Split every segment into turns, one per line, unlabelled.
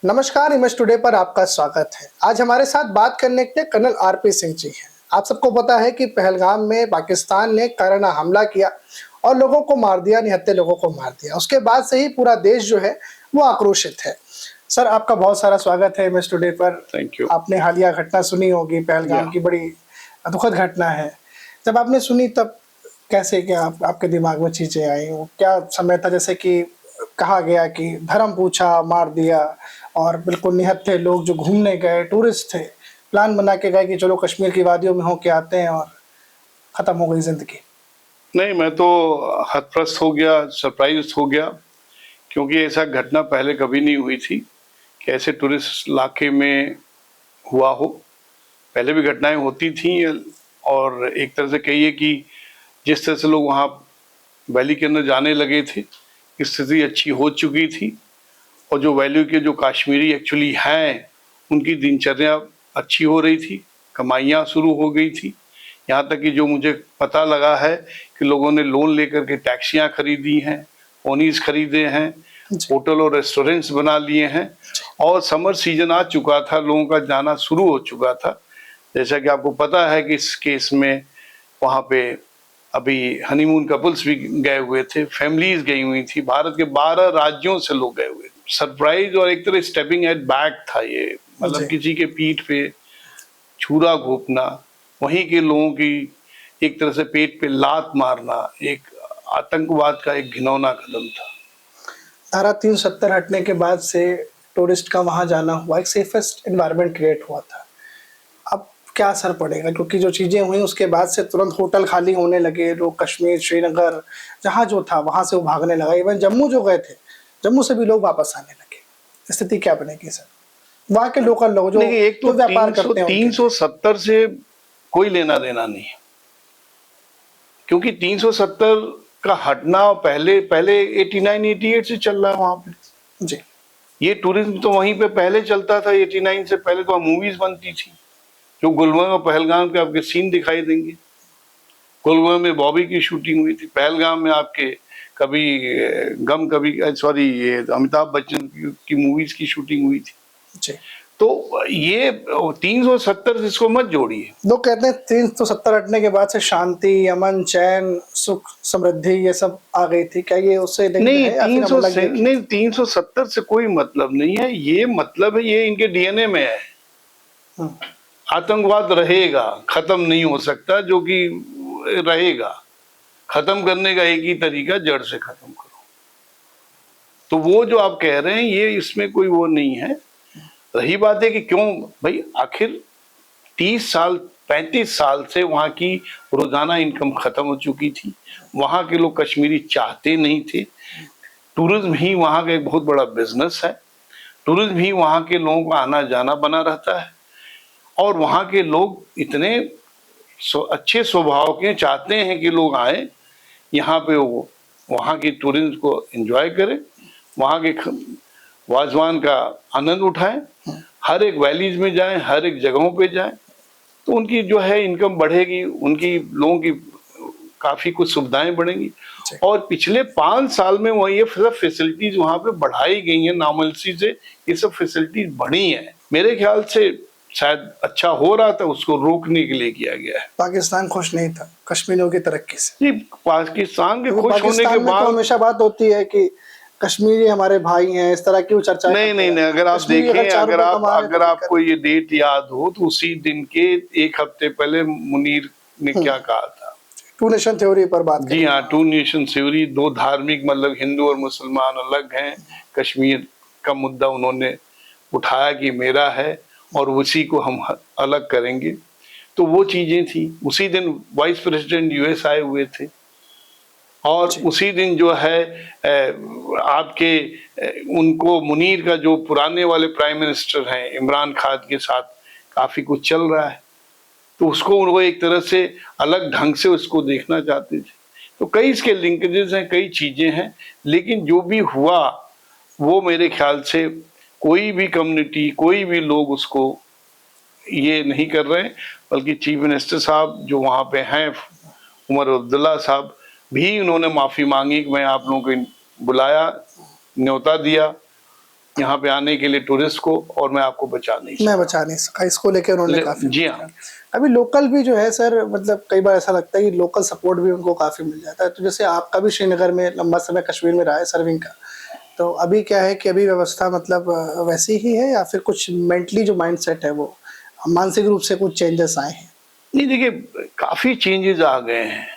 नमस्कार, image today पर आपका स्वागत है। आज हमारे साथ बात करने के लिए कर्नल आरपी सिंह जी हैं। आप सबको पता है कि पहलगाम में पाकिस्तान ने काराना हमला किया और लोगों को मार दिया, निहत्थे लोगों को मार दिया। उसके बाद से ही पूरा देश जो है वो आक्रोशित है। सर, आपका बहुत सारा स्वागत है इमेज टुडे पर।
Thank you.
आपने हालिया घटना सुनी होगी, पहलगाम की बड़ी दुखद घटना है। जब आपने सुनी तब कैसे क्या आपके दिमाग में चीजें आई? वो क्या समय था, जैसे कि कहा गया कि धर्म पूछा मार दिया, और बिल्कुल निहत्थे लोग जो घूमने गए, टूरिस्ट थे, प्लान बना के गए कि चलो कश्मीर की वादियों में होके आते हैं, और खत्म हो गई जिंदगी।
नहीं, मैं तो हतप्रस्त हो गया, सरप्राइज हो गया, क्योंकि ऐसा घटना पहले कभी नहीं हुई थी कि ऐसे टूरिस्ट इलाके में हुआ हो। पहले भी घटनाएं होती थी, और एक तरह से कहिए कि जिस तरह से लोग वहाँ वैली के अंदर जाने लगे थे, स्थिति अच्छी हो चुकी थी, और जो वैली के जो कश्मीरी एक्चुअली हैं उनकी दिनचर्या अच्छी हो रही थी, कमाइयाँ शुरू हो गई थी। यहाँ तक कि जो मुझे पता लगा है कि लोगों ने लोन लेकर के टैक्सियाँ खरीदी हैं, पोनीज खरीदे हैं, होटल और रेस्टोरेंट्स बना लिए हैं, और समर सीजन आ चुका था, लोगों का जाना शुरू हो चुका था। जैसा कि आपको पता है कि इस केस में वहाँ पे अभी हनीमून कपल्स भी गए हुए थे, फैमिलीज गई हुई थी, भारत के 12 राज्यों से लोग गए हुए थे। सरप्राइज और एक तरह स्टेपिंग एट बैक था ये, मतलब किसी के पीठ पे छुरा घोंपना, वहीं के लोगों की एक तरह से पेट पे लात मारना, एक आतंकवाद का एक घिनौना कदम था।
धारा 370 हटने के बाद से टूरिस्ट का वहां जाना हुआ, एक सेफेस्ट एनवायरनमेंट क्रिएट हुआ था। अब क्या असर पड़ेगा? क्योंकि जो चीजें हुई उसके बाद से तुरंत होटल खाली होने लगे, लोग कश्मीर, श्रीनगर, जहाँ जो था वहां से वो भागने लगा। इवन जम्मू जो गए थे, जम्मू से भी लोग वापस आने लगे। स्थिति क्या बनेगी सर? वहाँ के लोकल लोग जो
एक तो
व्यापार करते हैं,
370 से कोई लेना देना नहीं है, क्योंकि 370 का हटना पहले 89-88 से चल रहा है वहां पे
जी।
ये टूरिज्म तो वहीं पे पहले चलता था। 89 से पहले तो मूवीज बनती थी, जो गुलमर्ग और पहलगाम के आपके सीन दिखाई देंगे। गुलमर्ग में बॉबी की शूटिंग हुई थी, पहलगाम में आपके कभी गम कभी सॉरी ये अमिताभ बच्चन की मूवीज की शूटिंग हुई थी
जी।
तो ये 370 इसको मत जोड़िए।
लोग कहते हैं 370 हटने के बाद से शांति, अमन, चैन, सुख, समृद्धि ये सब आ गई थी। क्या ये उससे
नहीं, 370 से कोई मतलब नहीं है। ये मतलब है, ये इनके डीएनए में है। आतंकवाद रहेगा, खत्म नहीं हो सकता, जो कि रहेगा। खत्म करने का एक ही तरीका, जड़ से खत्म करो। तो वो जो आप कह रहे हैं, ये इसमें कोई वो नहीं है। रही बात है कि क्यों भाई, आखिर 30 साल 35 साल से वहां की रोजाना इनकम खत्म हो चुकी थी। वहां के लोग कश्मीरी चाहते नहीं थे। टूरिज्म ही वहां का एक बहुत बड़ा बिजनेस है। टूरिज्म ही वहां के लोगों का आना जाना बना रहता है, और वहां के लोग इतने अच्छे स्वभाव के, चाहते हैं कि लोग आए यहाँ पे, वो वहाँ की टूरिज्म को एंजॉय करें, वहाँ के वाजवान का आनंद उठाएं, हर एक वैलीज में जाएं, हर एक जगहों पे जाएं, तो उनकी जो है इनकम बढ़ेगी, उनकी लोगों की काफी कुछ सुविधाएं बढ़ेंगी। और पिछले 5 साल में वह ये सब फैसिलिटीज वहाँ पे बढ़ाई गई हैं, नामलसी से ये सब फैसिलिटीज बढ़ी हैं। मेरे ख्याल से शायद अच्छा हो रहा था, उसको रोकने के लिए किया गया है।
पाकिस्तान खुश नहीं था कश्मीरियों की तरक्की से।
जी, पाकिस्तान के खुश होने के बाद
तो हमेशा बात होती है कि कश्मीरी हमारे भाई हैं, इस तरह की चर्चा।
नहीं, अगर आप देखें, अगर आपको ये डेट याद हो, तो उसी दिन के 1 हफ्ते पहले मुनीर ने क्या कहा था?
2 नेशन थ्योरी पर बात।
जी हाँ, 2 नेशन थ्योरी, 2 धार्मिक, मतलब हिंदू और मुसलमान अलग हैं। कश्मीर का मुद्दा उन्होंने उठाया कि मेरा है और उसी को हम अलग करेंगे। तो वो चीजें थी। उसी दिन वाइस प्रेसिडेंट यूएस आए हुए थे, और उसी दिन जो है आपके उनको मुनीर का जो पुराने वाले प्राइम मिनिस्टर हैं इमरान खान के साथ काफी कुछ चल रहा है, तो उसको वो एक तरह से अलग ढंग से उसको देखना चाहते थे। तो कई इसके लिंकेजेस हैं, कई चीजें हैं, लेकिन जो भी हुआ वो मेरे ख्याल से कोई भी कम्युनिटी, कोई भी लोग उसको ये नहीं कर रहे हैं। बल्कि चीफ मिनिस्टर साहब जो वहाँ पे हैं, उमर अब्दुल्ला साहब भी, उन्होंने माफ़ी मांगी कि मैं आप लोगों को बुलाया, न्योता दिया यहाँ पे आने के लिए टूरिस्ट को, और मैं आपको बचा नहीं
सका, इसको लेकर उन्होंने काफी
जी हाँ।
अभी लोकल भी जो है सर, मतलब कई बार ऐसा लगता है कि लोकल सपोर्ट भी उनको काफी मिल जाता है। तो जैसे आपका भी श्रीनगर में लंबा समय कश्मीर में रहा है सर्विंग का, तो अभी क्या है कि अभी व्यवस्था मतलब वैसी ही है, या फिर कुछ मेंटली जो माइंडसेट है वो मानसिक रूप से कुछ चेंजेस आए हैं?
नहीं देखिए, काफी चेंजेस आ गए हैं,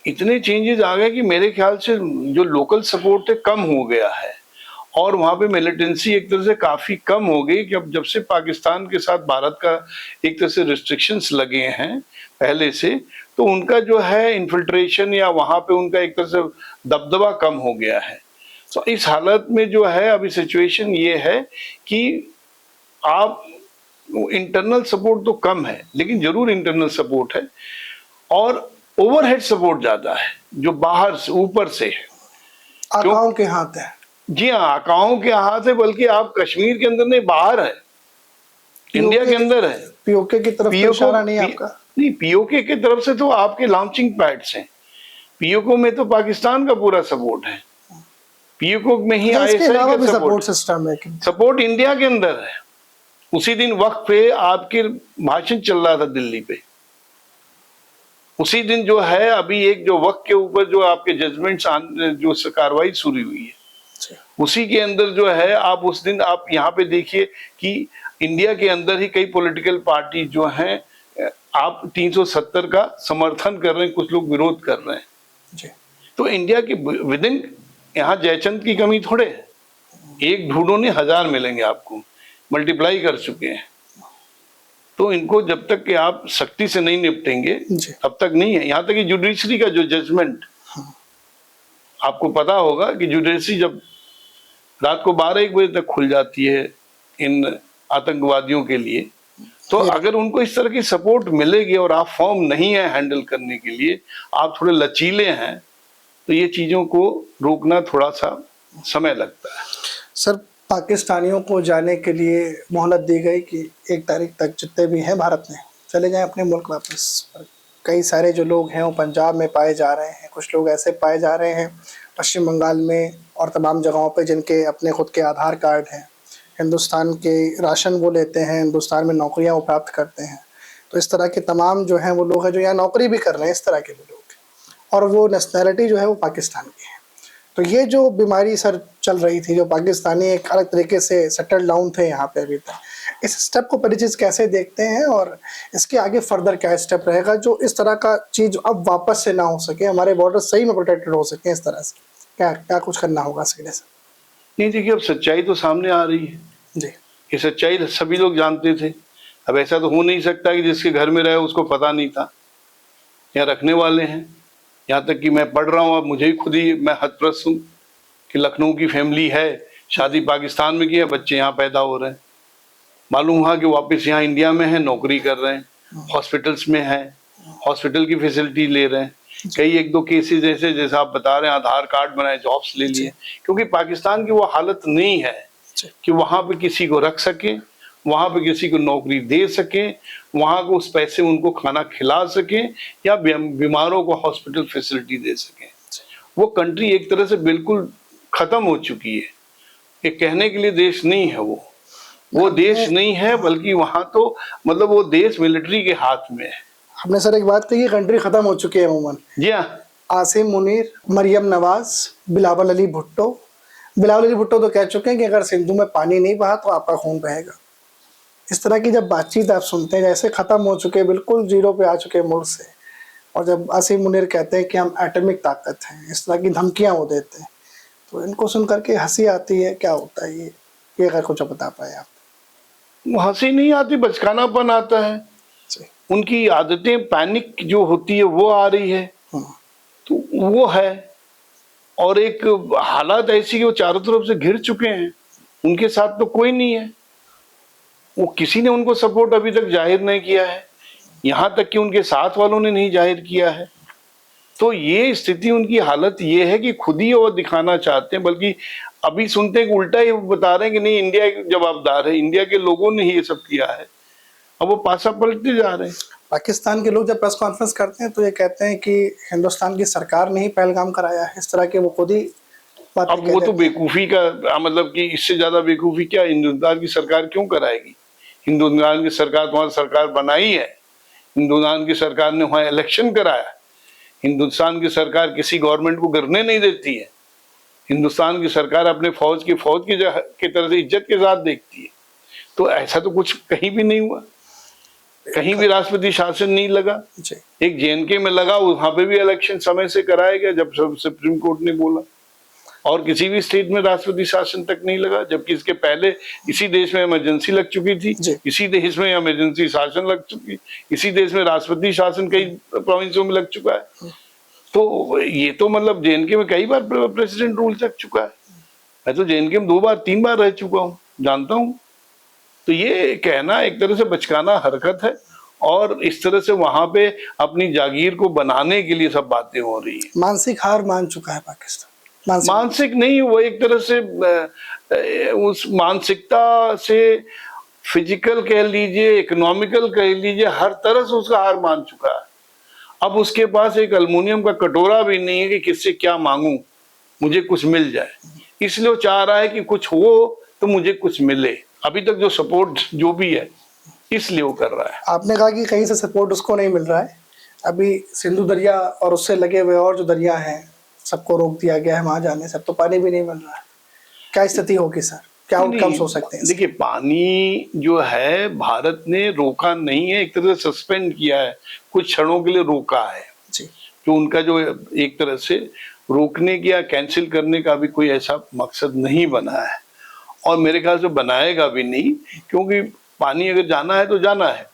इतने चेंजेस आ गए कि मेरे ख्याल से जो लोकल सपोर्ट है कम हो गया है, और वहाँ पे मिलिटेंसी एक तरह से काफी कम हो गई कि अब जब से पाकिस्तान के साथ भारत का एक तरह से रिस्ट्रिक्शंस लगे हैं पहले से, तो उनका जो है इन्फिल्ट्रेशन या वहाँ पे उनका एक तरह से दबदबा कम हो गया है। तो इस हालत में जो है अभी सिचुएशन ये है कि आप इंटरनल सपोर्ट तो कम है, लेकिन जरूर इंटरनल सपोर्ट है, और ओवरहेड सपोर्ट ज्यादा है जो बाहर से ऊपर से है,
आकाओं के हाथ है।
जी हाँ, आकाओं के हाथ है, बल्कि आप कश्मीर के अंदर नहीं, बाहर है, इंडिया के अंदर है।
पीओके की तरफ तो इशारा नहीं आपका?
नहीं, पीओके की तरफ से तो आपके लॉन्चिंग पैड्स हैं, पीओके में तो पाकिस्तान का पूरा सपोर्ट है, पीओके में ही आईएसआई का सपोर्ट
सिस्टम है,
सपोर्ट इंडिया के अंदर है। उसी दिन वक्त पे आपके भाषण चल रहा था दिल्ली पे, उसी दिन जो है अभी एक जो वक्त के ऊपर जो आपके जजमेंट्स जो कार्रवाई शुरू हुई है, उसी के अंदर जो है आप उस दिन आप यहाँ पे देखिए कि इंडिया के अंदर ही कई पॉलिटिकल पार्टी जो हैं आप 370 का समर्थन कर रहे हैं, कुछ लोग विरोध कर रहे हैं
जी।
तो इंडिया के विद इन यहाँ जयचंद की कमी थोड़े है, एक ढूंढो ने 1000 मिलेंगे आपको, मल्टीप्लाई कर चुके हैं। तो इनको जब तक कि आप सख्ती से नहीं निपटेंगे तब तक नहीं है। यहाँ तक कि जुडिशरी का जो जजमेंट, आपको पता होगा कि जुडिशरी जब रात को 12-1 बजे तक खुल जाती है इन आतंकवादियों के लिए, तो अगर उनको इस तरह की सपोर्ट मिलेगी और आप फॉर्म नहीं है हैंडल करने के लिए, आप थोड़े लचीले हैं, तो ये चीजों को रोकना थोड़ा सा समय लगता है।
सर, पाकिस्तानियों को जाने के लिए मोहलत दी गई कि 1 तारीख तक जितने भी हैं भारत में चले जाएं अपने मुल्क वापस। कई सारे जो लोग हैं वो पंजाब में पाए जा रहे हैं, कुछ लोग ऐसे पाए जा रहे हैं पश्चिम बंगाल में और तमाम जगहों पे जिनके अपने खुद के आधार कार्ड हैं, हिंदुस्तान के राशन वो लेते हैं, हिंदुस्तान में नौकरियां वो प्राप्त करते हैं। तो इस तरह के तमाम जो हैं वो लोग हैं जो यहाँ नौकरी भी कर रहे हैं, इस तरह के भी लोग, और वो नेशनैलिटी जो है वो पाकिस्तान की है। तो ये जो बीमारी सर चल रही थी, जो पाकिस्तानी एक अलग तरीके से सेटल डाउन थे यहाँ पे अभी तक, इस स्टेप को पहली चीज़ कैसे देखते हैं, और इसके आगे फर्दर क्या स्टेप रहेगा जो इस तरह का चीज़ अब वापस से ना हो सके, हमारे बॉर्डर सही में प्रोटेक्टेड हो सके, इस तरह से क्या क्या कुछ करना होगा सीधे से?
नहीं देखिए, अब सच्चाई तो सामने आ रही है
जी,
ये सच्चाई सभी लोग जानते थे। अब ऐसा तो हो नहीं सकता कि जिसके घर में रहे उसको पता नहीं था, या रखने वाले हैं। यहाँ तक कि मैं पढ़ रहा हूँ, अब मुझे ही खुद ही मैं हतप्रस्त हूँ कि लखनऊ की फैमिली है, शादी पाकिस्तान में की है, बच्चे यहाँ पैदा हो रहे हैं, मालूम हुआ कि वापस यहाँ इंडिया में है, नौकरी कर रहे हैं, हॉस्पिटल्स में है, हॉस्पिटल की फैसिलिटी ले रहे हैं। कई 1-2 केसेस ऐसे जैसे आप बता रहे हैं, आधार कार्ड बनाए, जॉब्स ले लिए, क्योंकि पाकिस्तान की वो हालत नहीं है कि वहाँ पे किसी को रख सके, वहाँ पे किसी को नौकरी दे सके, वहाँ को उस पैसे उनको खाना खिला सके, या बीमारों को हॉस्पिटल फैसिलिटी दे सके। वो कंट्री एक तरह से बिल्कुल खत्म हो चुकी है। ये कहने के लिए देश नहीं है वो देश नहीं है, बल्कि वहाँ तो मतलब वो देश मिलिट्री के हाथ में है।
आपने सर एक बात कही, कंट्री खत्म हो चुकी है अमूमन।
जी हाँ,
आसिम मुनीर, मरियम नवाज, बिलावल अली भुट्टो तो कह चुके हैं कि अगर सिंधु में पानी नहीं बहा तो आपका खून बहेगा। इस तरह की जब बातचीत आप सुनते हैं, जैसे ख़त्म हो चुके, बिल्कुल जीरो पे आ चुके मुल्क से, और जब आसिम मुनीर कहते हैं कि हम एटॉमिक ताकत हैं, इस तरह की धमकियां वो देते हैं, तो इनको सुन करके हंसी आती है। क्या होता है ये अगर कुछ बता पाए आप?
हंसी नहीं आती, बचकानापन आता है। उनकी आदतें पैनिक जो होती है वो आ रही है, तो वो है। और एक हालात ऐसी कि वो चारों तरफ से घिर चुके हैं, उनके साथ तो कोई नहीं है, वो किसी ने उनको सपोर्ट अभी तक जाहिर नहीं किया है, यहाँ तक कि उनके साथ वालों ने नहीं जाहिर किया है। तो ये स्थिति, उनकी हालत ये है कि खुद ही वो दिखाना चाहते हैं, बल्कि अभी सुनते हैं कि उल्टा ही बता रहे हैं कि नहीं, इंडिया जवाबदार है, इंडिया के लोगों ने ही ये सब किया है। अब वो पासा पलटते जा रहे हैं।
पाकिस्तान के लोग जब प्रेस कॉन्फ्रेंस करते हैं तो ये कहते हैं कि हिंदुस्तान की सरकार ने ही पहलगाम कराया है, इस तरह के वो खुद ही
अब वो तो बेवकूफी का मतलब कि इससे ज्यादा बेवकूफी क्या हिंदुस्तान की सरकार क्यों कराएगी? हिंदुस्तान की सरकार वहां सरकार बनाई है, हिंदुस्तान की सरकार ने वहां इलेक्शन कराया, हिंदुस्तान की सरकार किसी गवर्नमेंट को गिरने नहीं देती है, हिंदुस्तान की सरकार अपने फौज की तरह से इज्जत के साथ देखती है। तो ऐसा तो कुछ कहीं भी नहीं हुआ, कहीं भी राष्ट्रपति शासन नहीं लगा। एक जेएनके में लगा, वहां पे भी इलेक्शन समय से कराया गया जब सुप्रीम कोर्ट ने बोला, और किसी भी स्टेट में राष्ट्रपति शासन तक नहीं लगा, जबकि इसके पहले इसी देश में इमरजेंसी लग चुकी थी, इसी देश में इमरजेंसी शासन लग चुकी, इसी देश में राष्ट्रपति शासन कई प्रोविंसों में लग चुका है। तो ये तो मतलब जेएनके में कई बार प्रेसिडेंट रूल लग चुका है। मैं तो जेएनके में 2 बार 3 बार रह चुका हूँ, जानता हूँ। तो ये कहना एक तरह से बचकाना हरकत है, और इस तरह से वहां पे अपनी जागीर को बनाने के लिए सब बातें हो रही है।
मानसिक हार मान चुका है पाकिस्तान।
मानसिक नहीं, वो एक तरह से उस मानसिकता से फिजिकल कह लीजिए, इकोनॉमिकल कह लीजिए, हर तरह से उसका हार मान चुका है। अब उसके पास एक एल्युमिनियम का कटोरा भी नहीं है कि किससे क्या मांगूं, मुझे कुछ मिल जाए। इसलिए वो चाह रहा है कि कुछ हो तो मुझे कुछ मिले। अभी तक जो सपोर्ट जो भी है, इसलिए वो कर रहा है।
आपने कहा कि कहीं से सपोर्ट उसको नहीं मिल रहा है। अभी सिंधु दरिया और उससे लगे हुए और जो दरिया हैं सबको रोक दिया गया है वहां जाने से, अब तो पानी भी नहीं मिल रहा है। क्या स्थिति होगी सर, क्या आउटकम्स हो सकते हैं?
देखिए, पानी जो है भारत ने रोका नहीं है, एक तरह से सस्पेंड किया है, कुछ क्षणों के लिए रोका है
जी।
जो उनका जो एक तरह से रोकने की या कैंसिल करने का भी कोई ऐसा मकसद नहीं बना है, और मेरे ख्याल से बनाएगा भी नहीं, क्योंकि पानी अगर जाना है तो जाना है,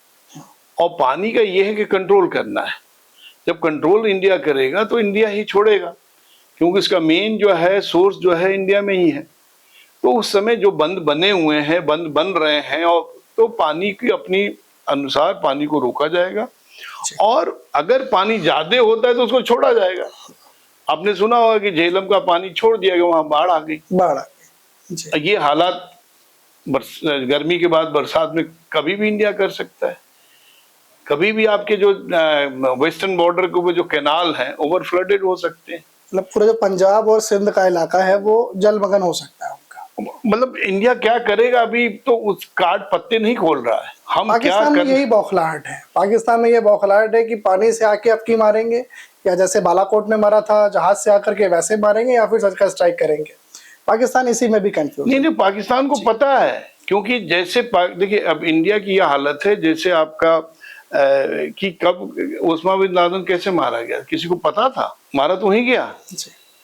और पानी का ये है कि कंट्रोल करना है। जब कंट्रोल इंडिया करेगा तो इंडिया ही छोड़ेगा, क्योंकि इसका मेन जो है सोर्स जो है इंडिया में ही है। तो उस समय जो बंद बने हुए हैं, बंद बन रहे हैं, और तो पानी की अपनी अनुसार पानी को रोका जाएगा, और अगर पानी ज्यादा होता है तो उसको छोड़ा जाएगा। आपने सुना होगा कि झेलम का पानी छोड़ दिया गया, वहां बाढ़ आ गई। ये हालात गर्मी के बाद बरसात में कभी भी इंडिया कर सकता है। कभी भी आपके जो वेस्टर्न बॉर्डर के ऊपर जो कैनाल हैं ओवर फ्लडेड हो सकते हैं।
मतलब पूरा जो पंजाब और सिंध का इलाका है वो जलमग्न हो सकता है उनका।
मतलब इंडिया क्या करेगा? अभी तो उस कार्ड पत्ते नहीं खोल रहा है। हम
पाकिस्तान में यही बौखलाहट है, पाकिस्तान में ये बौखलाहट है कि पानी से आके अब की मारेंगे, या जैसे बालाकोट में मारा था जहाज से आकर के वैसे मारेंगे, या फिर सर्जिकल स्ट्राइक करेंगे। पाकिस्तान इसी में भी कंफ्यूज
नहीं, पाकिस्तान को पता है, क्योंकि जैसे देखिए अब इंडिया की यह हालत है, जैसे आपका कि कब ओस्मा बिन लादेन कैसे मारा गया, किसी को पता था? मारा तो वही गया।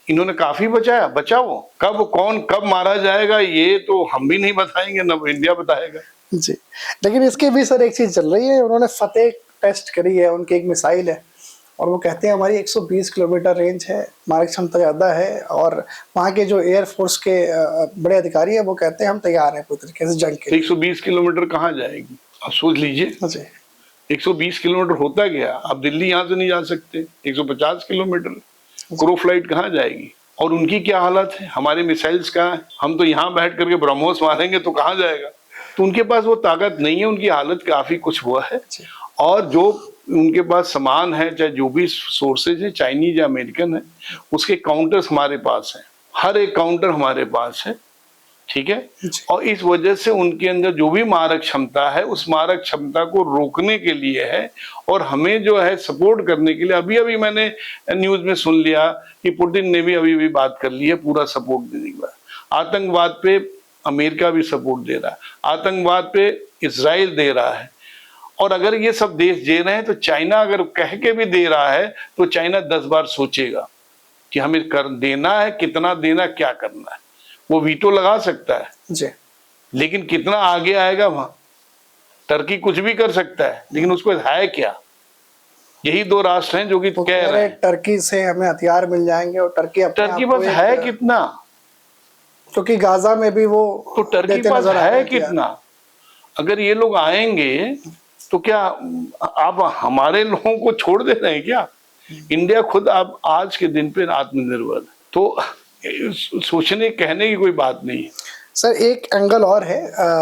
इन्होंने काफी बचाओ। कब कौन कब मारा जाएगा ये तो हम भी नहीं बताएंगे, ना इंडिया बताएगा
जी। लेकिन इसके भी सर एक चीज चल रही है, उन्होंने फतेह टेस्ट करी है, उनकी एक मिसाइल है, और वो कहते हैं हमारी 120 किलोमीटर रेंज है, मारक क्षमता ज़्यादा है, और वहाँ के जो एयरफोर्स के बड़े अधिकारी हैं वो कहते हैं हम तैयार हैं पूरी तरीके से जंग के लिए।
120 किलोमीटर कहाँ जाएगी आप सोच लीजिए। 120 किलोमीटर होता गया, आप दिल्ली यहाँ से नहीं जा सकते। 150 किलोमीटर क्रो फ्लाइट कहाँ जाएगी? और उनकी क्या हालत है? हमारे मिसाइल्स कहाँ है? हम तो यहाँ बैठ करके ब्रह्मोस मारेंगे तो कहाँ जाएगा? तो उनके पास वो ताकत नहीं है, उनकी हालत काफी कुछ हुआ है। और जो उनके पास सामान है, चाहे जो भी सोर्सेज है, चाइनीज या अमेरिकन है, उसके काउंटर्स हमारे पास हैं, हर एक काउंटर हमारे पास है, ठीक है। और इस वजह से उनके अंदर जो भी मारक क्षमता है, उस मारक क्षमता को रोकने के लिए है, और हमें जो है सपोर्ट करने के लिए। अभी मैंने न्यूज में सुन लिया कि पुतिन ने भी अभी बात कर ली है पूरा सपोर्ट देने के बाद। आतंकवाद पे अमेरिका भी सपोर्ट दे रहा है, आतंकवाद पे इजराइल दे रहा है, और अगर ये सब देश दे रहे हैं तो चाइना अगर कह के भी दे रहा है तो चाइना 10 बार सोचेगा कि हमें कर देना है, कितना देना, क्या करना है। वो वीटो लगा सकता है
जी,
लेकिन कितना आगे आएगा वहां? टर्की कुछ भी कर सकता है, लेकिन उसको है क्या? यही 2 राष्ट्र हैं जो कि कह रहे हैं
टर्की से हमें हथियार मिल जाएंगे, और टर्की
पास है कितना?
क्योंकि गाजा में भी वो
तो टर्की पास है कितना? अगर ये लोग आएंगे तो क्या आप हमारे लोगों को छोड़ दे रहे हैं क्या? इंडिया खुद अब आज के दिन पे आत्मनिर्भर, तो सोचने कहने की कोई बात नहीं है।
सर एक एंगल और है,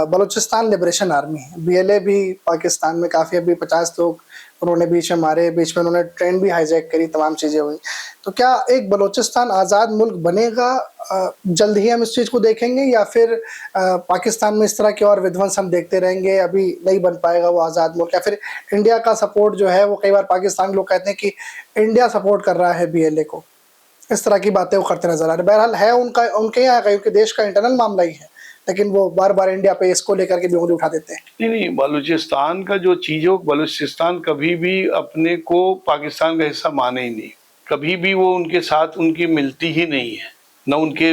बलूचिस्तान लिबरेशन आर्मी है, BLA भी पाकिस्तान में काफी, अभी 50 लोग उन्होंने बीच में मारे, बीच में उन्होंने ट्रेन भी हाईजैक करी, तमाम चीज़ें हुई। तो क्या एक बलूचिस्तान आज़ाद मुल्क बनेगा? जल्द ही हम इस चीज़ को देखेंगे, या फिर पाकिस्तान में इस तरह के और विध्वंस हम देखते रहेंगे, अभी नहीं बन पाएगा वो आज़ाद मुल्क? या फिर इंडिया का सपोर्ट जो है वो, कई बार पाकिस्तान लोग कहते हैं कि इंडिया सपोर्ट कर रहा है BLA को, इस तरह की बातें वो करते नजर आ रहे हैं। बहरहाल है उनके यहाँ, क्योंकि देश का इंटरनल मामला ही है, लेकिन वो बार बार इंडिया पे इसको लेकर के भी उंगली उठा देते हैं।
नहीं, बलूचिस्तान का जो चीज हो, बलूचिस्तान कभी भी अपने को पाकिस्तान का हिस्सा माने ही नहीं, कभी भी वो उनके साथ उनकी मिलती ही नहीं है, न उनके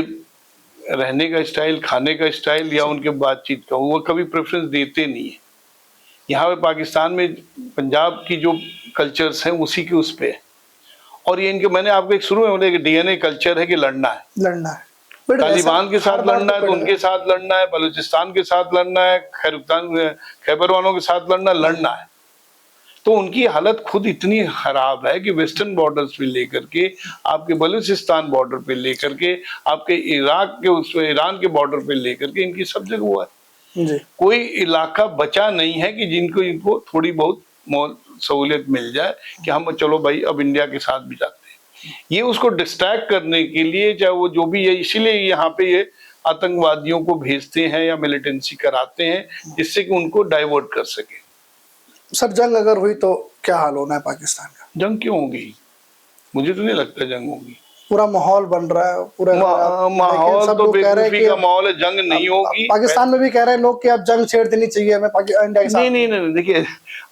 रहने का स्टाइल, खाने का स्टाइल या उनके बातचीत का, वो कभी प्रेफरेंस देते नहीं है। यहाँ पे पाकिस्तान में पंजाब की जो कल्चर्स हैं उसी के उस पे, और ये इनके, मैंने आपको एक शुरू में बोला कि DNA कल्चर है कि लड़ना है, तालिबान के साथ लड़ना है तो उनके साथ लड़ना है, बलूचिस्तान के साथ लड़ना है, खैबर वालों के साथ लड़ना है। तो उनकी हालत खुद इतनी खराब है कि वेस्टर्न बॉर्डर्स पे लेकर के, आपके बलूचिस्तान बॉर्डर पे लेकर के, आपके इराक के उसमें ईरान के बॉर्डर पे लेकर के, इनकी सब जगह हुआ है जी। कोई इलाका बचा नहीं है कि इनको थोड़ी बहुत सहूलियत मिल जाए कि हम चलो भाई अब इंडिया के साथ भी जाते हैं। ये उसको डिस्ट्रैक्ट करने के लिए, चाहे वो जो भी है, इसीलिए यहाँ पे ये आतंकवादियों को भेजते हैं या मिलिटेंसी कराते हैं, जिससे कि उनको डाइवर्ट कर सके।
सर, जंग अगर हुई तो क्या हाल होना है पाकिस्तान का?
जंग क्यों होगी? मुझे तो नहीं लगता जंग होगी।
पूरा माहौल बन रहा है, पूरा
माहौल तो बेवकूफी का माहौल है, जंग नहीं होगी।
पाकिस्तान में भी कह रहे हैं लोग कि अब जंग छेड़ देनी चाहिए हमें इंडिया के साथ।
नहीं, देखिए,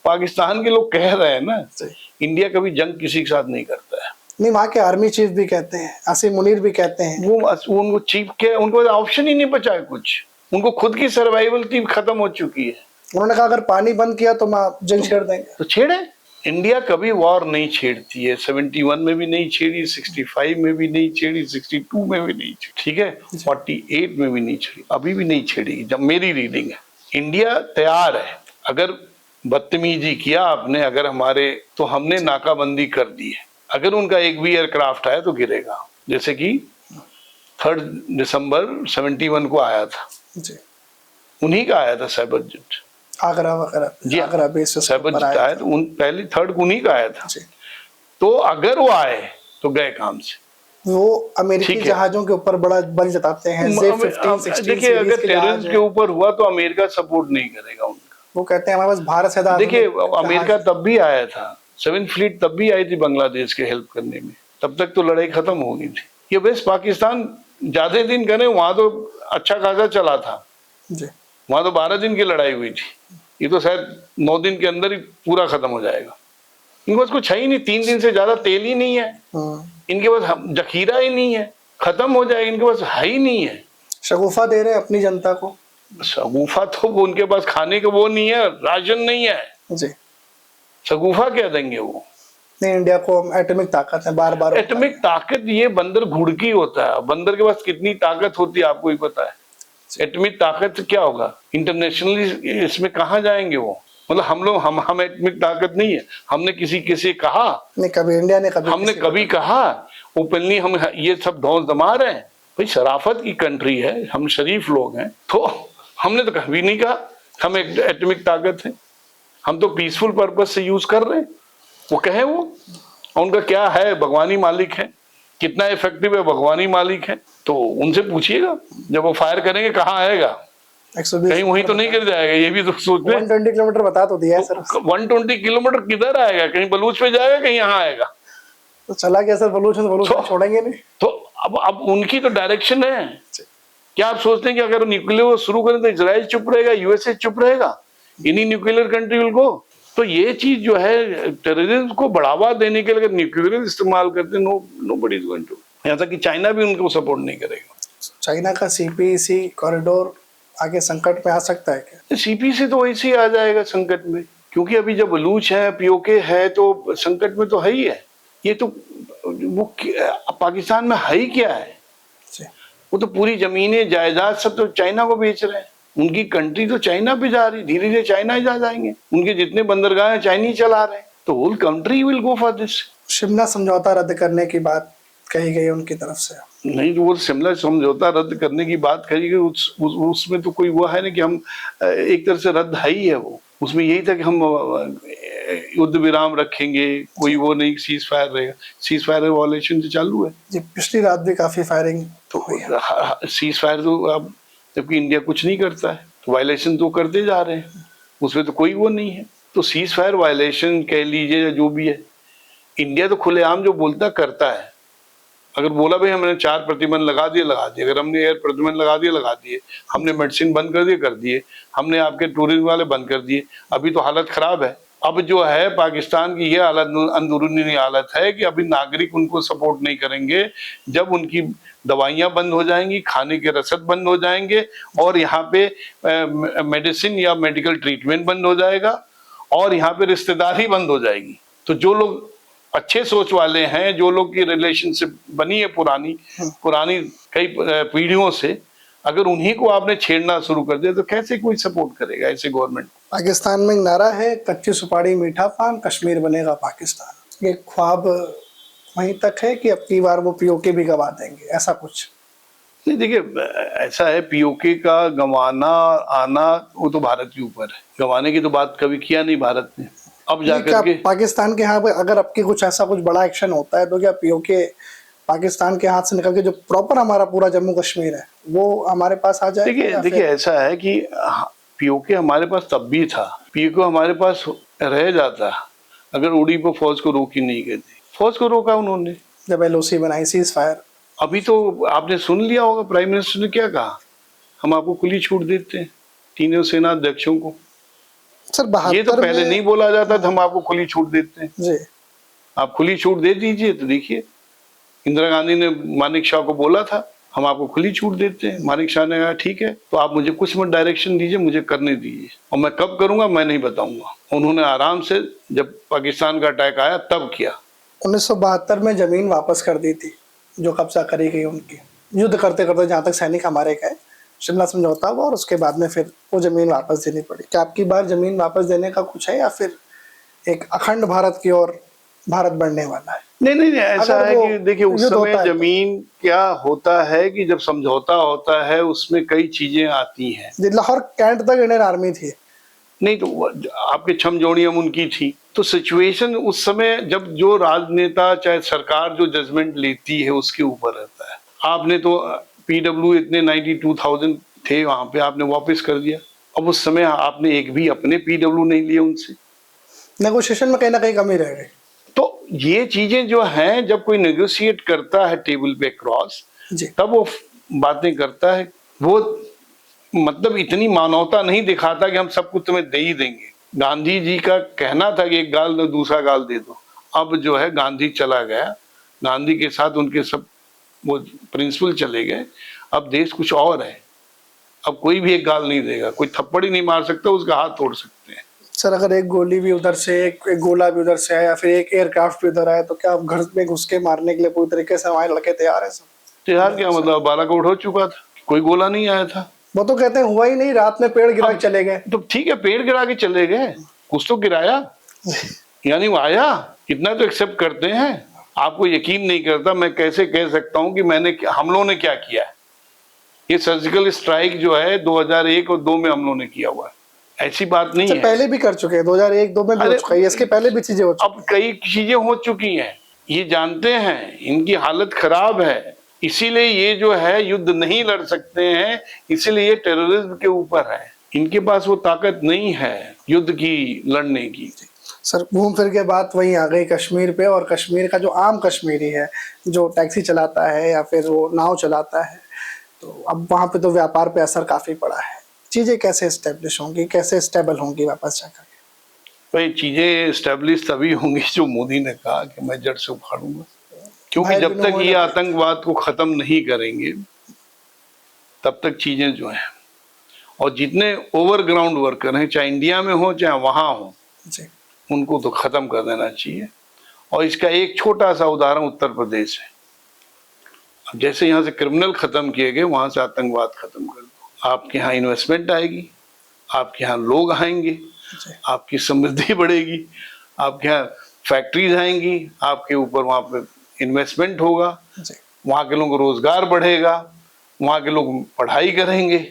पाकिस्तान के लोग कह रहे हैं ना, इंडिया कभी जंग किसी के साथ नहीं करता है।
नहीं, वहाँ के आर्मी चीफ भी कहते हैं, आसिम मुनीर भी कहते हैं।
वो उनको चीफ के, उनको ऑप्शन ही नहीं बचा है कुछ, उनको खुद की सर्वाइवल टीम खत्म हो चुकी है।
उन्होंने कहा अगर पानी बंद किया तो जंग छेड़ देंगे।
तो छेड़े। इंडिया कभी वॉर नहीं छेड़ती है, 71 में भी नहीं छेड़ी, 65 में भी नहीं छेड़ी, 62 में भी नहीं छेड़ी, ठीक है, 48 में भी नहीं छेड़ी, अभी भी नहीं छेड़ी जब मेरी रीडिंग है। इंडिया तैयार है, अगर बदतमीजी किया आपने, अगर हमारे, तो हमने नाकाबंदी कर दी है। अगर उनका एक भी एयरक्राफ्ट आया तो गिरेगा, जैसे कि 3 दिसंबर 71 को आया था जी, उन्हीं का आया था साइबर जेट,
आगरा वगैरह जी, आगरा बेस से
साइबर जेट आया तो पहले 3rd को उन्हीं का आया था जी। तो अगर वो आए तो गए काम से।
वो अमेरिकी जहाजों के ऊपर बड़ा बल जताते हैं।
देखिए, अगर टेररिस्ट के ऊपर हुआ तो अमेरिका सपोर्ट नहीं करेगा उनका,
वो कहते हैं हमारे पास भारत से।
देखिए, अमेरिका तब भी आया था, 7th फ्लीट तब भी आई थी बांग्लादेश के हेल्प करने में, तब तक तो लड़ाई खत्म हो गई थी। ये वेस्ट पाकिस्तान ज्यादा दिन करे, वहां तो अच्छा खासा चला था जी, वहां तो 12 दिन की लड़ाई हुई थी, ये तो शायद 9 दिन के अंदर ही पूरा खत्म हो जाएगा। इनके पास कुछ है ही नहीं, 3 दिन से ज्यादा तेल ही नहीं है, इनके पास जखीरा ही नहीं है, खत्म हो जाएगा, इनके पास है ही नहीं है।
शगुफा दे रहे हैं अपनी जनता को।
शगुफा तो उनके पास खाने का वो नहीं है, राशन नहीं है जी, शगुफा क्या देंगे वो?
नहीं, इंडिया को एटॉमिक ताकत है, बार बार
एटॉमिक ताकत, ये बंदर घुड़की होता है, बंदर के पास कितनी ताकत होती है आपको ही पता है। एटॉमिक ताकत क्या होगा इंटरनेशनली, इसमें कहाँ जाएंगे वो? मतलब हम एटॉमिक ताकत नहीं है, हमने किसी कहा
नहीं, कभी इंडिया ने
हमने कभी कहा ओपनली हम ये सब धौंस दमा रहे हैं? भाई, शराफत की कंट्री है, हम शरीफ लोग हैं, तो हमने तो कभी नहीं कहा हम एटॉमिक ताकत है, हम तो पीसफुल पर्पज से यूज कर रहे हैं। वो कहे वो, उनका क्या है, भगवानी मालिक है, कितना इफेक्टिव है भगवानी मालिक है, तो उनसे पूछिएगा जब वो फायर करेंगे कहाँ आएगा, कहीं वहीं तो नहीं गिर जाएगा, ये भी तो सोचते।
120 किलोमीटर बता तो दिया है सर।
120 किलोमीटर किधर आएगा? कहीं बलूच पे जाएगा, कहीं यहाँ आएगा,
तो चला गया सर बलूच, तो छोड़ेंगे नहीं।
तो अब उनकी तो डायरेक्शन है। क्या आप सोचते हैं कि अगर न्यूक्लियर शुरू करें तो इजराइल चुप रहेगा, USA चुप रहेगा, इन्हीं न्यूक्लियर कंट्री विल गो? तो ये चीज जो है, टेररिज्म को बढ़ावा देने के लिए अगर न्यूक्लियर इस्तेमाल करते, नोबडी इज गोइंग टू, यहाँ तक कि चाइना भी उनको सपोर्ट नहीं करेगा।
चाइना का CPEC कॉरिडोर आगे संकट में आ सकता है क्या?
CPEC तो वैसे ही आ जाएगा संकट में, क्योंकि अभी जब बलूच है, POK है, तो संकट में तो है ही है। ये तो वो पाकिस्तान में है ही क्या है, वो तो पूरी जमीनें जायदाद सब तो चाइना को बेच रहे हैं, उनकी कंट्री तो चाइना पे जा रही, धीरे धीरे चाइना ही जा जाएंगे, उनके जितने बंदरगाह हैं चाइनीज चला रहे हैं, तो whole country will go for this.
Shimla समझौता रद्द करने की बात कही गई उनकी तरफ से।
नहीं, तो वो शिमला समझौता रद्द करने की बात कही गई, उसमें तो कोई वो है ना कि हम एक तरह से रद्द है ही है वो, उसमें यही था कि हम युद्ध विराम रखेंगे, कोई वो नहीं, सीज फायर रहेगा। सीज फायर वायलेशन तो चालू है
जी, पिछली रात भी काफी फायरिंग
तो सीज फायर तो अब, जबकि इंडिया कुछ नहीं करता है तो वायलेशन तो करते जा रहे हैं, उसमें तो कोई वो नहीं है। तो सीज फायर वायलेशन कह लीजिए या जो भी है, इंडिया तो खुलेआम जो बोलता करता है। अगर बोला भाई हमने 4 प्रतिबंध लगा दिए, अगर हमने एयर प्रतिबंध लगा दिए, हमने मेडिसिन बंद कर दिए, हमने आपके टूरिज्म वाले बंद कर दिए, अभी तो हालत खराब है। अब जो है पाकिस्तान की ये हालत, अंदरूनी हालत है कि अभी नागरिक उनको सपोर्ट नहीं करेंगे जब उनकी दवाइयां बंद हो जाएंगी, खाने के रसद बंद हो जाएंगे, और यहाँ पे मेडिसिन या मेडिकल ट्रीटमेंट बंद हो जाएगा, और यहाँ पे रिश्तेदारी बंद हो जाएगी। तो जो लोग अच्छे सोच वाले हैं, जो लोग की रिलेशनशिप बनी है पुरानी कई पीढ़ियों से, अगर उन्हीं को आपने छेड़ना शुरू कर दिया तो कैसे कोई सपोर्ट करेगा ऐसे गवर्नमेंट।
पाकिस्तान में एक नारा है, कच्ची सुपारी मीठा पान, कश्मीर बनेगा पाकिस्तान। ये ख्वाब वहीं तक है कि अब की बार वो पीओके भी गवा देंगे, ऐसा कुछ?
नहीं, देखिए ऐसा है, पीओके का गंवाना आना वो तो भारत के ऊपर है, गंवाने की तो बात कभी किया नहीं भारत ने। अब जाकर के
पाकिस्तान के यहाँ पे अगर आपकी कुछ ऐसा कुछ बड़ा एक्शन होता है तो क्या पीओके पाकिस्तान के हाथ से निकल के जो प्रॉपर हमारा पूरा जम्मू कश्मीर है वो हमारे पास आ जाएगा?
देखिए ऐसा है कि पीओके हमारे पास तब भी था, पीओके हमारे पास रह जाता अगर उड़ी पर फौज को रोक ही नहीं गई थी। फौज को रोका उन्होंने
जब एलओसी बनाई, सीज फायर।
अभी तो आपने सुन लिया होगा प्राइम मिनिस्टर ने क्या कहा, हम आपको खुली छूट देते हैं तीनों सेना अध्यक्षों को।
सर
ये तो पहले नहीं बोला जाता था, हम आपको खुली छूट देते हैं
जी,
आप खुली छूट दे दीजिए। तो देखिए इंदिरा गांधी ने मानिक शाह को बोला था हम आपको खुली छूट देते हैं, मानिक शाह ने कहा ठीक है, तो आप मुझे कुछ मत डायरेक्शन दीजिए, मुझे करने दीजिए, और मैं कब करूंगा मैं नहीं बताऊंगा। उन्होंने आराम से जब पाकिस्तान का अटैक आया तब किया।
1972 में जमीन वापस कर दी थी जो कब्जा करी गई उनकी, युद्ध करते करते जहाँ तक सैनिक हमारे गए, शिमला समझौता हुआ और उसके बाद में फिर वो जमीन वापस देनी पड़ी। क्या आपकी बार जमीन वापस देने का कुछ है या फिर एक अखंड भारत की ओर भारत बढ़ने वाला है?
नहीं, ऐसा है कि देखिए उस समय जमीन क्या होता है कि जब समझौता होता है उसमें कई चीजें आती हैं।
लाहौर कैंट तक इंडियन आर्मी थी,
नहीं तो आपके छमजोड़ियां उनकी थी। तो सिचुएशन उस समय जब जो राजनेता चाहे सरकार जो जजमेंट लेती है उसके ऊपर रहता है। आपने तो पीडब्ल्यू इतने 92,000 थे वहां पे, आपने वापस कर दिया। अब उस समय आपने एक भी अपने पीडब्ल्यू नहीं लिए उनसे,
नेगोशिएशन में कहीं ना कहीं कमी रह गई।
तो ये चीजें जो हैं जब कोई नेगोशिएट करता है टेबल पे क्रॉस, तब वो बातें करता है, वो मतलब इतनी मानवता नहीं दिखाता कि हम सब कुछ तुम्हें दे ही देंगे। गांधी जी का कहना था कि एक गाल दो दूसरा गाल दे दो। अब जो है गांधी चला गया, गांधी के साथ उनके सब वो प्रिंसिपल चले गए, अब देश कुछ और है। अब कोई भी एक गाल नहीं देगा, कोई थप्पड़ ही नहीं मार सकता, उसका हाथ तोड़ सकते हैं।
सर अगर एक गोली भी उधर से, एक गोला भी उधर से आया या फिर एक एयरक्राफ्ट भी उधर आया तो क्या आप घर में घुस के मारने के लिए पूरी तरीके से हमारे लड़के तैयार है? सब
तैयार क्या मतलब, बालाकोट हो चुका था, कोई गोला नहीं आया था।
वो तो कहते हैं हुआ ही नहीं, रात में पेड़ गिरा के चले गए।
तो ठीक है, पेड़ गिरा के चले गए, कुछ तो गिराया यानी वो आया, इतना तो एक्सेप्ट करते हैं। आपको यकीन नहीं करता, मैं कैसे कह सकता हूं कि हम लोगों ने क्या किया है। ये सर्जिकल स्ट्राइक जो है 2001 और 2 में हम लोगों ने किया हुआ है, ऐसी बात नहीं है।
पहले भी कर चुके हैं, 2001-2 में भी हो चुका है, इसके पहले भी चीजें हो चुकी।
अब कई चीजें हो चुकी हैं, ये जानते हैं इनकी हालत खराब है, इसीलिए ये जो है युद्ध नहीं लड़ सकते हैं, इसीलिए ये टेररिज्म के ऊपर है, इनके पास वो ताकत नहीं है युद्ध की लड़ने की।
सर घूम फिर के बात वहीं आ गई कश्मीर पे, और कश्मीर का जो आम कश्मीरी है जो टैक्सी चलाता है या फिर वो नाव चलाता है, तो अब वहाँ पे तो व्यापार पे असर काफी पड़ा है। चीजें कैसे एस्टेब्लिश होंगी, कैसे स्टेबल होंगी वापस जाकर?
भाई चीजें स्टेब्लिश तभी होंगी जो मोदी ने कहा कि मैं जड़ से उखाड़ूंगा, क्योंकि जब तक ये आतंकवाद को खत्म नहीं करेंगे तब तक चीजें जो हैं, और जितने ओवरग्राउंड वर्कर हैं चाहे इंडिया में हो चाहे वहां हो, उनको तो खत्म कर देना चाहिए। और इसका एक छोटा सा उदाहरण उत्तर प्रदेश है। अब जैसे यहाँ से क्रिमिनल खत्म किए गए, वहां से आतंकवाद खत्म कर दो, आपके यहाँ इन्वेस्टमेंट आएगी, आपके यहाँ लोग आएंगे, आपकी समृद्धि बढ़ेगी, आपके यहाँ फैक्ट्रीज आएंगी, आपके ऊपर वहां पे इन्वेस्टमेंट होगा, वहां के लोगों को रोजगार बढ़ेगा, वहां के लोग पढ़ाई करेंगे,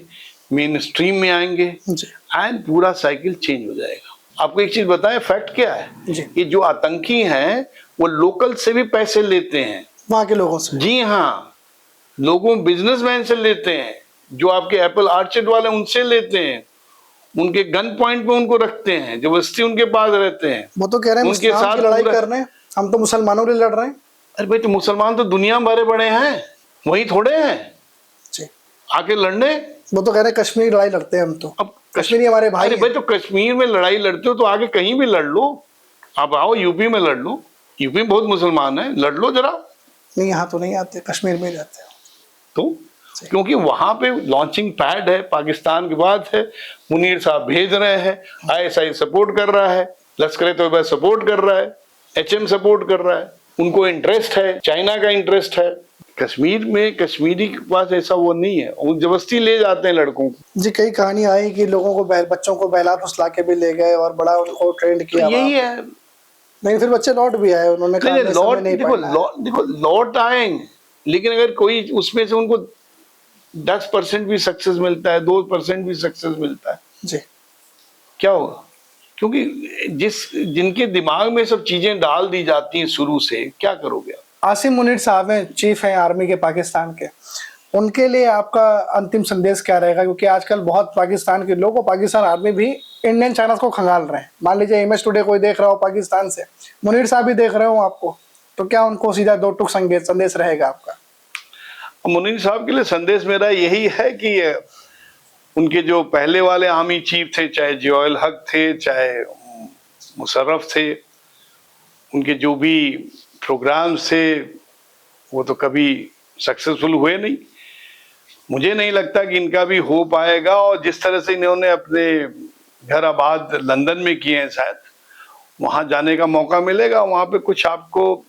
मेन स्ट्रीम में आएंगे, एंड पूरा साइकिल चेंज हो जाएगा। आपको एक चीज बताएं, फैक्ट क्या है,
जी।
ये जो आतंकी हैं वो लोकल से भी पैसे लेते हैं,
वहां के लोगों से।
जी हाँ, लोगों बिजनेसमैन से लेते हैं, जो आपके एप्पल आर्चर्ड वाले उनसे लेते हैं, उनके गन पॉइंट पे उनको रखते हैं, जबरदस्ती उनके पास रहते हैं।
वो तो कह रहे हैं
उनके
इस्लाम
साथ
की लड़ाई
पूरा-
कर रहे हैं, हम तो मुसलमानों के लिए लड़ रहे हैं।
अरे भाई, तो मुसलमान तो दुनिया भरे बड़े हैं, वही थोड़े हैं
जी।
आके लड़ने।
वो तो कह रहे हैं कश्मीर की लड़ाई लड़ते हैं हम तो,
अब
कश्मीरी हमारे भाई
अरे
हैं।
भाई, तो कश्मीर में लड़ाई लड़ते हो तो आगे कहीं भी लड़ लो, आप आओ यूपी में लड़ लो, यूपी में बहुत मुसलमान है, लड़ लो जरा।
नहीं, यहाँ तो नहीं आते, कश्मीर में ही रहते हैं।
तो क्योंकि वहां पे लॉन्चिंग पैड है, पाकिस्तान के बाद है, मुनीर साहब भेज रहे हैं, आईएसआई सपोर्ट कर रहा है, लश्कर तैयबा सपोर्ट कर रहा है, एचएम सपोर्ट कर रहा है, उनको इंटरेस्ट है, चाइना का इंटरेस्ट है। कश्मीर में कश्मीरी के पास ऐसा वो नहीं है, वो जबरदस्ती ले जाते हैं लड़कों को।
जी, कई कहानी आई कि लोगों को बच्चों को बहला फुसला के भी ले गए और बड़ा उनको ट्रेंड किया।
तो यही है।
नहीं, फिर बच्चे लौट भी आए, उन्होंने कहा हमें
लौट,
समय नहीं
देखो
पढ़ना है।
देखो लौट आएंगे, लेकिन अगर कोई उसमें से उनको 10% भी सक्सेस मिलता है, 2% भी सक्सेस मिलता है,
जी।
क्या होगा? क्योंकि जिनके दिमाग में सब चीजें डाल दी जाती हैं शुरू से, क्या करोगे आप?
आसिम मुनीर साहब हैं, चीफ हैं आर्मी के पाकिस्तान के, उनके लिए आपका अंतिम संदेश क्या रहेगा? क्योंकि आजकल बहुत पाकिस्तान के लोग, पाकिस्तान आर्मी भी इंडियन चैनल्स को खंगाल रहे हैं। मान लीजिए इमेज टुडे कोई देख रहा हो पाकिस्तान से, मुनीर साहब भी देख रहे हो आपको, तो क्या उनको सीधा दो टूक संदेश रहेगा आपका?
मुनीर साहब के लिए संदेश मेरा यही है कि उनके जो पहले वाले आर्मी चीफ थे, चाहे जियाउल हक थे, चाहे मुशर्रफ थे, उनके जो भी प्रोग्राम्स थे वो तो कभी सक्सेसफुल हुए नहीं। मुझे नहीं लगता कि इनका भी हो पाएगा, और जिस तरह से इन्होंने अपने घर आबाद लंदन में किए हैं, शायद वहां जाने का मौका मिलेगा, वहां पे कुछ आपको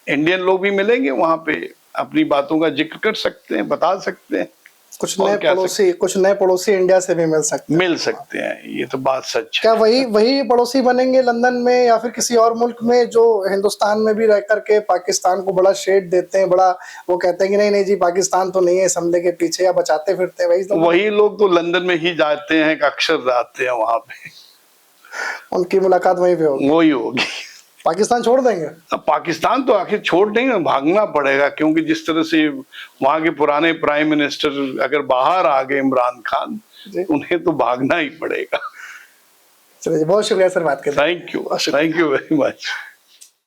इंडियन लोग भी मिलेंगे, वहां पे अपनी बातों का जिक्र कर सकते हैं, बता सकते हैं। कुछ
नए पड़ोसी इंडिया से भी
मिल सकते हैं, ये तो बात सच है।
क्या वही पड़ोसी बनेंगे लंदन में या फिर किसी और मुल्क में, जो हिंदुस्तान में भी रह करके पाकिस्तान को बड़ा शेड देते हैं, बड़ा वो कहते हैं कि नहीं नहीं जी पाकिस्तान तो नहीं है इस हमले के पीछे, या बचाते फिरते हैं?
वही लोग तो लंदन में ही जाते हैं, अक्सर जाते हैं वहां पे,
उनकी मुलाकात वहीं पे होगी,
वही होगी।
पाकिस्तान छोड़ देंगे?
अब पाकिस्तान तो आखिर छोड़ देंगे, भागना पड़ेगा, क्योंकि जिस तरह से वहां के पुराने प्राइम मिनिस्टर अगर बाहर आ गए, इमरान खान, उन्हें तो भागना ही पड़ेगा।
चलिए, बहुत शुक्रिया सर बात करने।
Thank you very much.